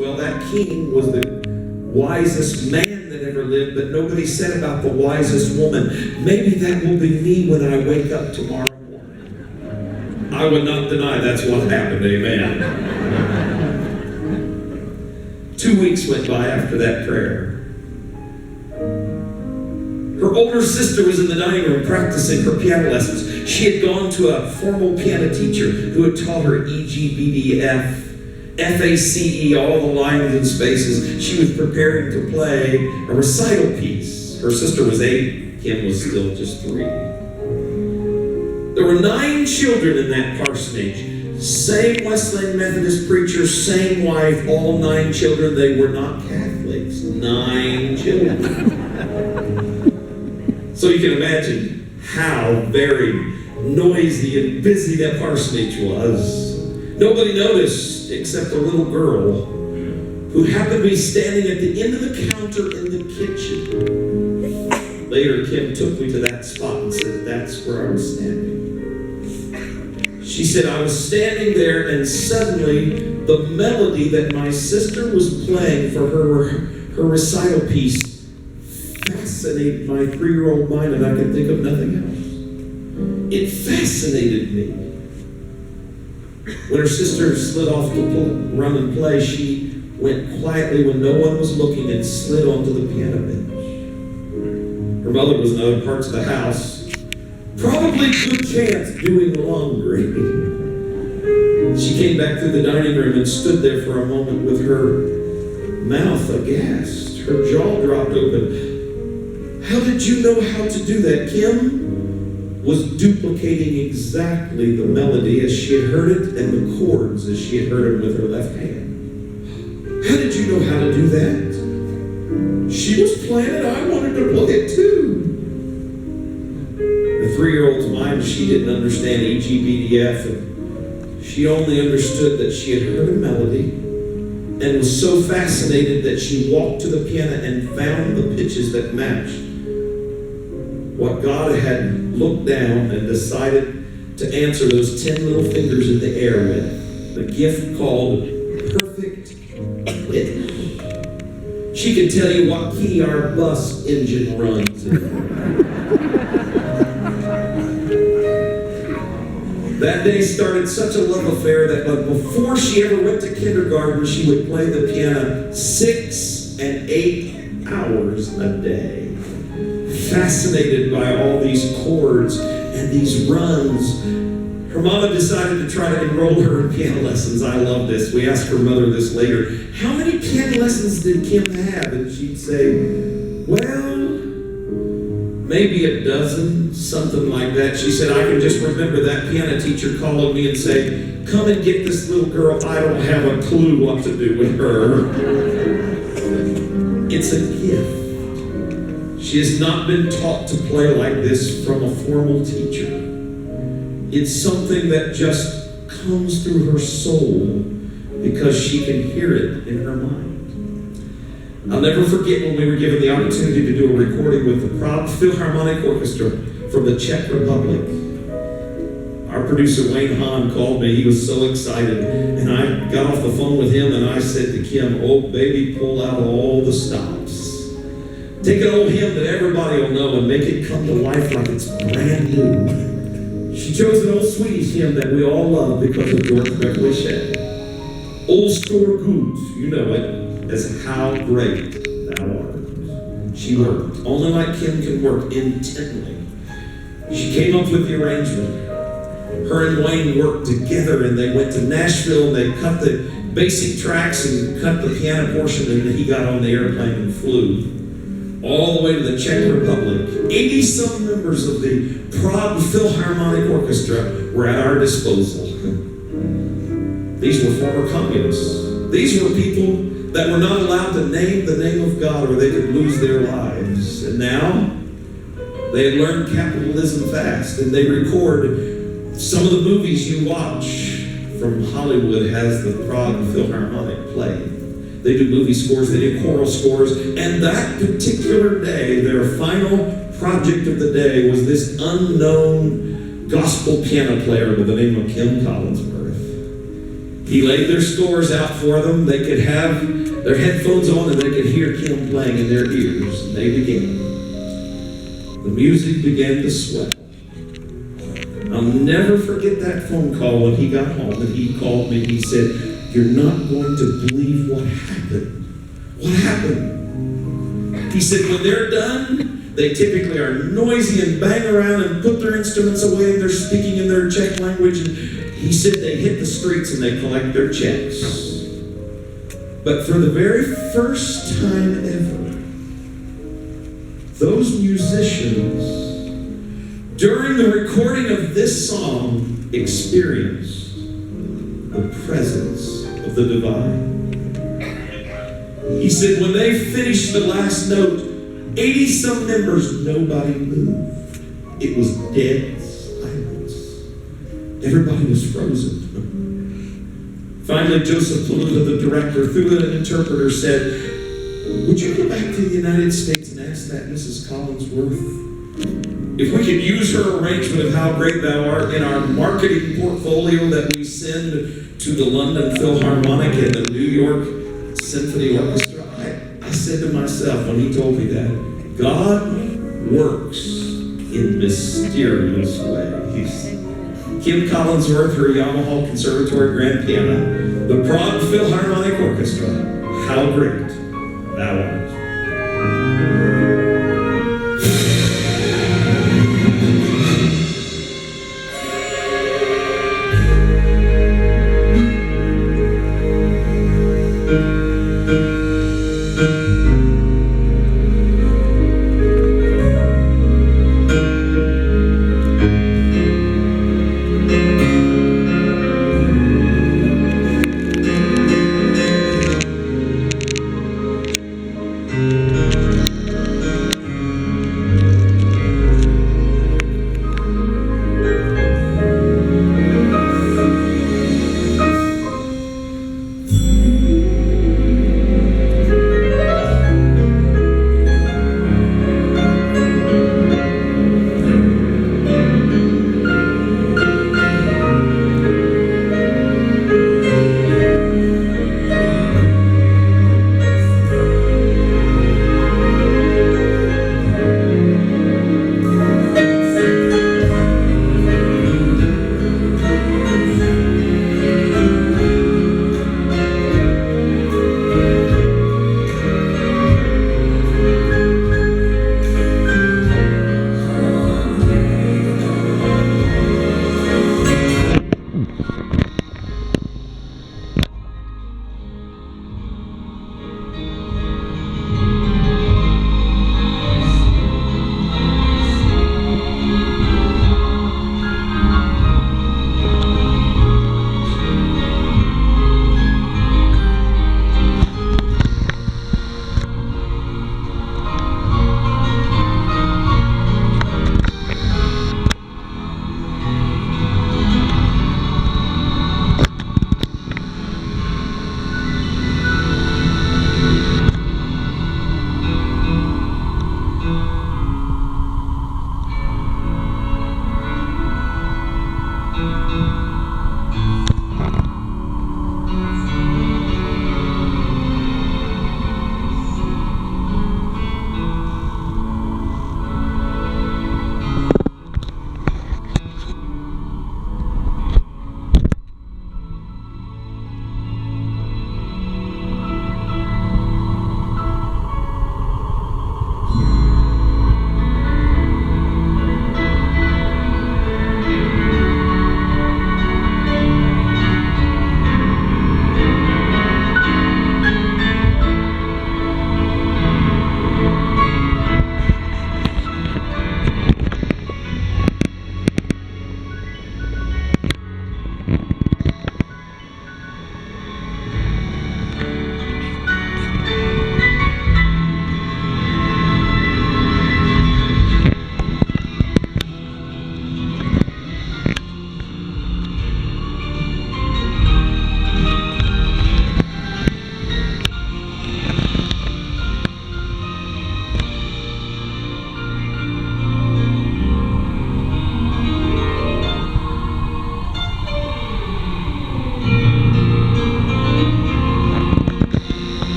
Well, that king was the wisest man that ever lived, but nobody said about the wisest woman. Maybe that will be me when I wake up tomorrow morning. I would not deny that's what happened, amen. 2 weeks went by after that prayer. Her older sister was in the dining room practicing her piano lessons. She had gone to a formal piano teacher who had taught her E, G, B, D, F, F-A-C-E, all the lines and spaces. She was preparing to play a recital piece. Her sister was 8, Kim was still just 3. There were 9 children in that parsonage. Same Wesleyan Methodist preacher, same wife, all 9 children. They were not Catholics. 9 children. So you can imagine how very noisy and busy that parsonage was. Nobody noticed except a little girl who happened to be standing at the end of the counter in the kitchen. Later, Kim took me to that spot and said, that's where I was standing. She said, I was standing there and suddenly the melody that my sister was playing for her recital piece fascinated my 3-year-old mind, and I could think of nothing else. It fascinated me. When her sister slid off to run and play, she went quietly when no one was looking and slid onto the piano bench. Her mother was in other parts of the house, probably good chance doing laundry. She came back through the dining room and stood there for a moment with her mouth aghast. Her jaw dropped open. How did you know how to do that? Kim was duplicating exactly the melody as she had heard it and the chords as she had heard them with her left hand. How did you know how to do that? She was playing it. I wanted to play it too. The 3-year-old's mind, she didn't understand E, G, B, D, F, and she only understood that she had heard a melody and was so fascinated that she walked to the piano and found the pitches that matched what God had looked down and decided to answer those 10 little fingers in the air with. The gift called perfect pitch. She could tell you what key our bus engine runs in. That day started such a love affair that before she ever went to kindergarten, she would play the piano 6 and 8 hours a day. Fascinated by all these chords and these runs, her mama decided to try to enroll her in piano lessons. I love this. We asked her mother this later. How many piano lessons did Kim have? And she'd say, well, maybe a dozen, something like that. She said, I can just remember that piano teacher calling me and saying, come and get this little girl. I don't have a clue what to do with her. It's a gift. She has not been taught to play like this from a formal teacher. It's something that just comes through her soul because she can hear it in her mind. I'll never forget when we were given the opportunity to do a recording with the Prague Philharmonic Orchestra from the Czech Republic. Our producer Wayne Hahn called me. He was so excited. And I got off the phone with him and I said to Kim, oh baby, pull out all the stops. Take an old hymn that everybody will know and make it come to life like it's brand new. She chose an old Swedish hymn that we all love because of George Beverly Shea. Old Store Gut, you know it, as How Great Thou Art. She worked, only like Kim can work, intently. She came up with the arrangement. Her and Wayne worked together and they went to Nashville and they cut the basic tracks and cut the piano portion, and then he got on the airplane and flew all the way to the Czech Republic. 80-some members of the Prague Philharmonic Orchestra were at our disposal. These were former communists. These were people that were not allowed to name the name of God or they could lose their lives. And now, they had learned capitalism fast, and they record some of the movies you watch from Hollywood has the Prague Philharmonic play. They do movie scores, they do choral scores, and that particular day, their final project of the day was this unknown gospel piano player by the name of Kim Collingsworth. He laid their scores out for them. They could have their headphones on and they could hear Kim playing in their ears. And they began. The music began to swell. I'll never forget that phone call when he got home and he called me. He said, "You're not going to believe what happened." What happened? He said, when they're done, they typically are noisy and bang around and put their instruments away and they're speaking in their Czech language. And he said they hit the streets and they collect their checks. But for the very first time ever, those musicians, during the recording of this song, experienced the presence of the divine. He said when they finished the last note, 80-some members, nobody moved. It was dead silence. Everybody was frozen. Finally, Joseph Paluta, the director, through an interpreter, said, "Would you go back to the United States and ask that Mrs. Collingsworth if we could use her arrangement of How Great Thou Art in our marketing portfolio that we send to the London Philharmonic and the New York Symphony Orchestra?" I said to myself when he told me that, God works in mysterious ways. Kim Collingsworth, her Yamaha Conservatory Grand Piano, the Prague Philharmonic Orchestra, How Great